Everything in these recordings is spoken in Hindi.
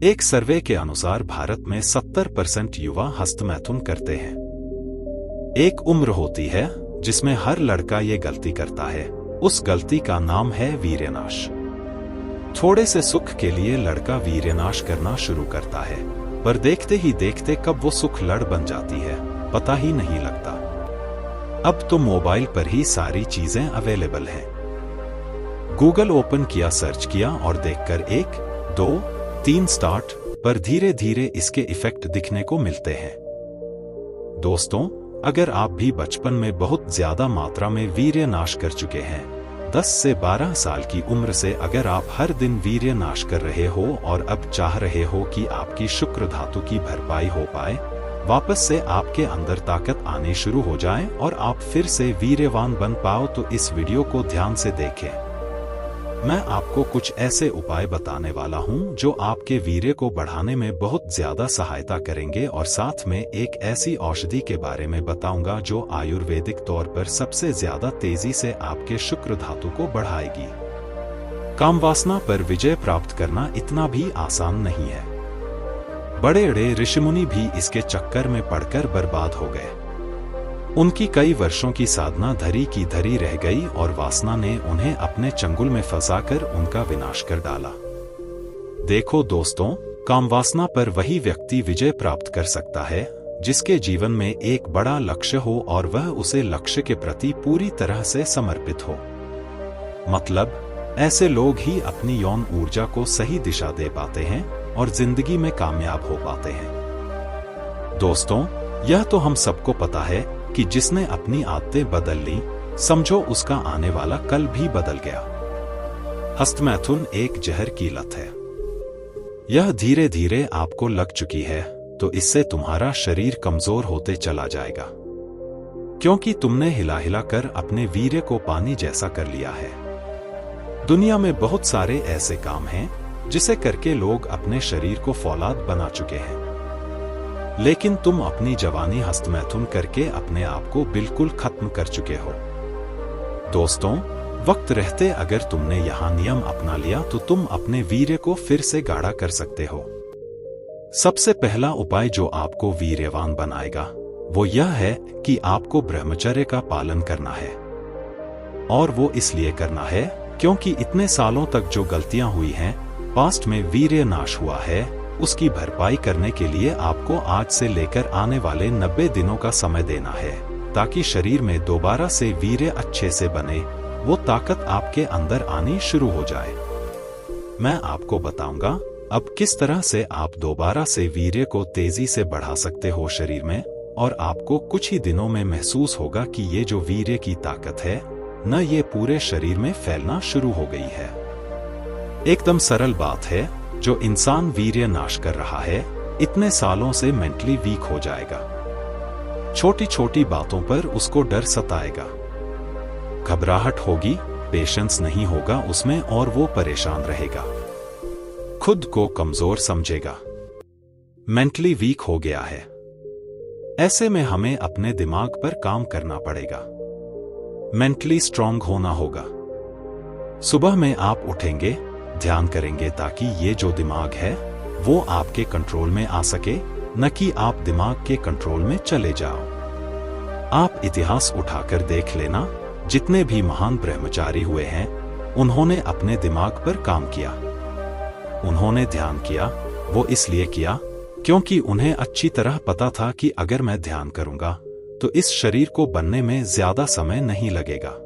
एक सर्वे के अनुसार भारत में 70% युवा हस्तमैथुन करते हैं। एक उम्र होती है जिसमें हर लड़का ये गलती करता है। उस गलती का नाम है वीर्यनाश। थोड़े से सुख के लिए लड़का वीर्यनाश करना शुरू करता है, पर देखते ही देखते कब वो सुख लड़ बन जाती है पता ही नहीं लगता। अब तो मोबाइल पर ही सारी चीजें अवेलेबल हैं। गूगल ओपन किया, सर्च किया और देखकर 1, 2, 3 स्टार्ट पर धीरे धीरे इसके इफेक्ट दिखने को मिलते हैं। दोस्तों, अगर आप भी बचपन में बहुत ज्यादा मात्रा में वीर्य नाश कर चुके हैं, 10 से 12 साल की उम्र से अगर आप हर दिन वीर्य नाश कर रहे हो और अब चाह रहे हो कि आपकी शुक्र धातु की भरपाई हो पाए, वापस से आपके अंदर ताकत आनी शुरू हो जाए और आप फिर से वीर्यवान बन पाओ, तो इस वीडियो को ध्यान से देखें। मैं आपको कुछ ऐसे उपाय बताने वाला हूं जो आपके वीर्य को बढ़ाने में बहुत ज्यादा सहायता करेंगे, और साथ में एक ऐसी औषधि के बारे में बताऊंगा जो आयुर्वेदिक तौर पर सबसे ज्यादा तेजी से आपके शुक्र धातु को बढ़ाएगी। कामवासना पर विजय प्राप्त करना इतना भी आसान नहीं है। बड़े बड़े ऋषिमुनि भी इसके चक्कर में पड़कर बर्बाद हो गए। उनकी कई वर्षों की साधना धरी की धरी रह गई और वासना ने उन्हें अपने चंगुल में फंसाकर उनका विनाश कर डाला। देखो दोस्तों, कामवासना पर वही व्यक्ति विजय प्राप्त कर सकता है जिसके जीवन में एक बड़ा लक्ष्य हो और वह उसे लक्ष्य के प्रति पूरी तरह से समर्पित हो। मतलब, ऐसे लोग ही अपनी यौन ऊर्जा को सही दिशा दे पाते हैं और जिंदगी में कामयाब हो पाते हैं। दोस्तों, यह तो हम सबको पता है कि जिसने अपनी आदतें बदल ली, समझो उसका आने वाला कल भी बदल गया। हस्तमैथुन एक जहर की लत है। यह धीरे धीरे आपको लग चुकी है तो इससे तुम्हारा शरीर कमजोर होते चला जाएगा, क्योंकि तुमने हिला हिला कर अपने वीर्य को पानी जैसा कर लिया है। दुनिया में बहुत सारे ऐसे काम हैं जिसे करके लोग अपने शरीर को फौलाद बना चुके हैं, लेकिन तुम अपनी जवानी हस्तमैथुन करके अपने आप को बिल्कुल खत्म कर चुके हो। दोस्तों, वक्त रहते अगर तुमने यहाँ नियम अपना लिया तो तुम अपने वीर्य को फिर से गाढ़ा कर सकते हो। सबसे पहला उपाय जो आपको वीर्यवान बनाएगा वो यह है कि आपको ब्रह्मचर्य का पालन करना है। और वो इसलिए करना है क्योंकि इतने सालों तक जो गलतियां हुई हैं, पास्ट में वीर्य नाश हुआ है, उसकी भरपाई करने के लिए आपको आज से लेकर आने वाले 90 दिनों का समय देना है, ताकि शरीर में दोबारा से वीर्य अच्छे से बने, वो ताकत आपके अंदर आनी शुरू हो जाए। मैं आपको बताऊंगा अब किस तरह से आप दोबारा से वीर्य को तेजी से बढ़ा सकते हो शरीर में, और आपको कुछ ही दिनों में महसूस होगा कि ये जो वीर्य की ताकत है न, ये पूरे शरीर में फैलना शुरू हो गई है। एकदम सरल बात है, जो इंसान वीर्य नाश कर रहा है इतने सालों से मेंटली वीक हो जाएगा। छोटी छोटी बातों पर उसको डर सताएगा, घबराहट होगी, पेशेंस नहीं होगा उसमें और वो परेशान रहेगा, खुद को कमजोर समझेगा, मेंटली वीक हो गया है। ऐसे में हमें अपने दिमाग पर काम करना पड़ेगा, मेंटली स्ट्रांग होना होगा। सुबह में आप उठेंगे, ध्यान करेंगे ताकि ये जो दिमाग है वो आपके कंट्रोल में आ सके, न कि आप दिमाग के कंट्रोल में चले जाओ। आप इतिहास उठाकर देख लेना, जितने भी महान ब्रह्मचारी हुए हैं उन्होंने अपने दिमाग पर काम किया, उन्होंने ध्यान किया। वो इसलिए किया क्योंकि उन्हें अच्छी तरह पता था कि अगर मैं ध्यान करूंगा तो इस शरीर को बनने में ज्यादा समय नहीं लगेगा,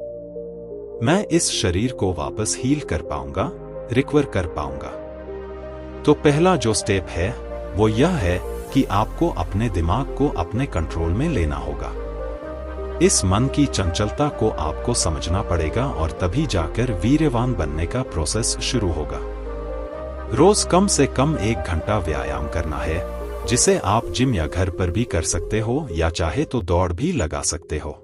मैं इस शरीर को वापस हील कर पाऊंगा, रिकवर कर पाऊंगा। तो पहला जो स्टेप है वो यह है कि आपको अपने दिमाग को अपने कंट्रोल में लेना होगा। इस मन की चंचलता को आपको समझना पड़ेगा और तभी जाकर वीर्यवान बनने का प्रोसेस शुरू होगा। रोज कम से कम 1 घंटा व्यायाम करना है, जिसे आप जिम या घर पर भी कर सकते हो या चाहे तो दौड़ भी लगा सकते हो।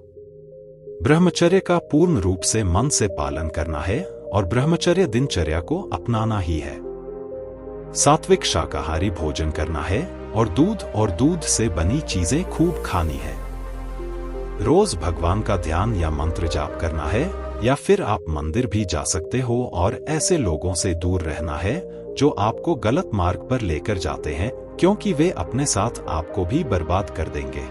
ब्रह्मचर्य का पूर्ण रूप से मन से पालन करना है और ब्रह्मचर्य दिनचर्या को अपनाना ही है। सात्विक शाकाहारी भोजन करना है और दूध से बनी चीजें खूब खानी है। रोज भगवान का ध्यान या मंत्र जाप करना है, या फिर आप मंदिर भी जा सकते हो और ऐसे लोगों से दूर रहना है जो आपको गलत मार्ग पर लेकर जाते हैं, क्योंकि वे अपने साथ आपको भी बर्बाद कर देंगे।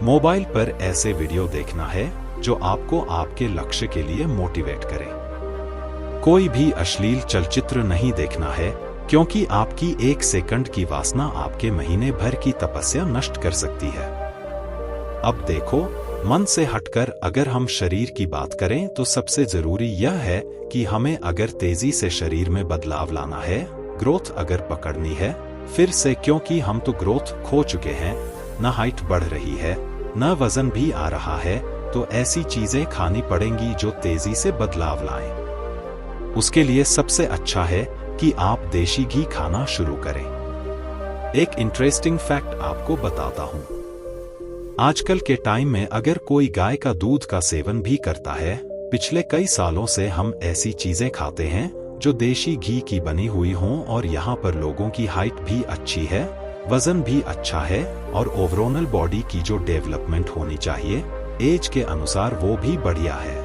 मोबाइल पर ऐसे वीडियो देखना है जो आपको आपके लक्ष्य के लिए मोटिवेट करें। कोई भी अश्लील चलचित्र नहीं देखना है, क्योंकि आपकी 1 सेकंड की वासना आपके महीने भर की तपस्या नष्ट कर सकती है। अब देखो, मन से हटकर अगर हम शरीर की बात करें तो सबसे जरूरी यह है कि हमें अगर तेजी से शरीर में बदलाव लाना है, ग्रोथ अगर पकड़नी है फिर से, क्योंकि हम तो ग्रोथ खो चुके हैं, न हाइट बढ़ रही है न वजन भी आ रहा है, तो ऐसी चीजें खानी पड़ेंगी जो तेजी से बदलाव लाएं। उसके लिए सबसे अच्छा है कि आप देशी घी खाना शुरू करें। एक इंटरेस्टिंग फैक्ट आपको बताता हूं। आजकल के टाइम में अगर कोई गाय का दूध का सेवन भी करता है, पिछले कई सालों से हम ऐसी चीजें खाते हैं जो देशी घी की बनी हुई हों, और यहाँ पर लोगों की हाइट भी अच्छी है, वजन भी अच्छा है, और ओवरऑल बॉडी की जो डेवलपमेंट होनी चाहिए एज के अनुसार वो भी बढ़िया है।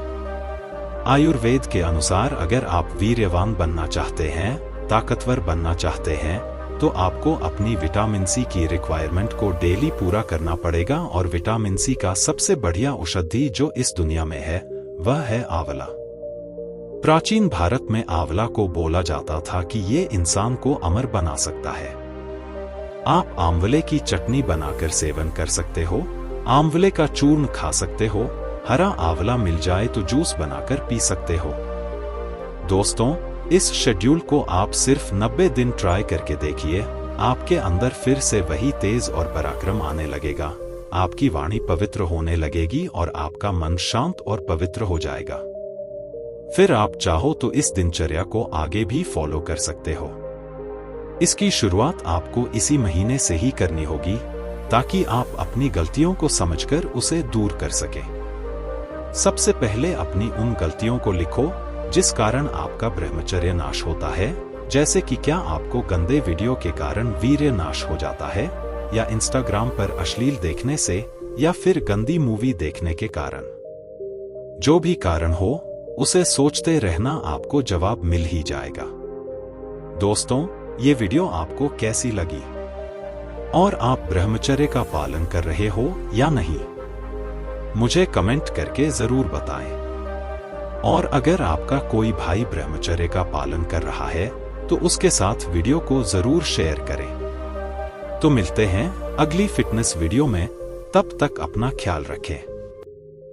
आयुर्वेद के अनुसार अगर आप वीर्यवान बनना चाहते हैं, ताकतवर बनना चाहते हैं, तो आपको अपनी विटामिन सी की रिक्वायरमेंट को डेली पूरा करना पड़ेगा, और विटामिन सी का सबसे बढ़िया औषधि जो इस दुनिया में है वह है आंवला। प्राचीन भारत में आंवला को बोला जाता था कि ये इंसान को अमर बना सकता है। आप आंवले की चटनी बनाकर सेवन कर सकते हो, आंवले का चूर्ण खा सकते हो, हरा आंवला मिल जाए तो जूस बनाकर पी सकते हो। दोस्तों, इस शेड्यूल को आप सिर्फ 90 दिन ट्राई करके देखिए, आपके अंदर फिर से वही तेज और पराक्रम आने लगेगा, आपकी वाणी पवित्र होने लगेगी और आपका मन शांत और पवित्र हो जाएगा। फिर आप चाहो तो इस दिनचर्या को आगे भी फॉलो कर सकते हो। इसकी शुरुआत आपको इसी महीने से ही करनी होगी, ताकि आप अपनी गलतियों को समझकर उसे दूर कर सकें। सबसे पहले अपनी उन गलतियों को लिखो जिस कारण आपका ब्रह्मचर्य नाश होता है, जैसे कि क्या आपको गंदे वीडियो के कारण वीर्य नाश हो जाता है, या इंस्टाग्राम पर अश्लील देखने से, या फिर गंदी मूवी देखने के कारण। जो भी कारण हो उसे सोचते रहना, आपको जवाब मिल ही जाएगा। दोस्तों, ये वीडियो आपको कैसी लगी और आप ब्रह्मचर्य का पालन कर रहे हो या नहीं, मुझे कमेंट करके जरूर बताएं। और अगर आपका कोई भाई ब्रह्मचर्य का पालन कर रहा है तो उसके साथ वीडियो को जरूर शेयर करें। तो मिलते हैं अगली फिटनेस वीडियो में, तब तक अपना ख्याल रखें।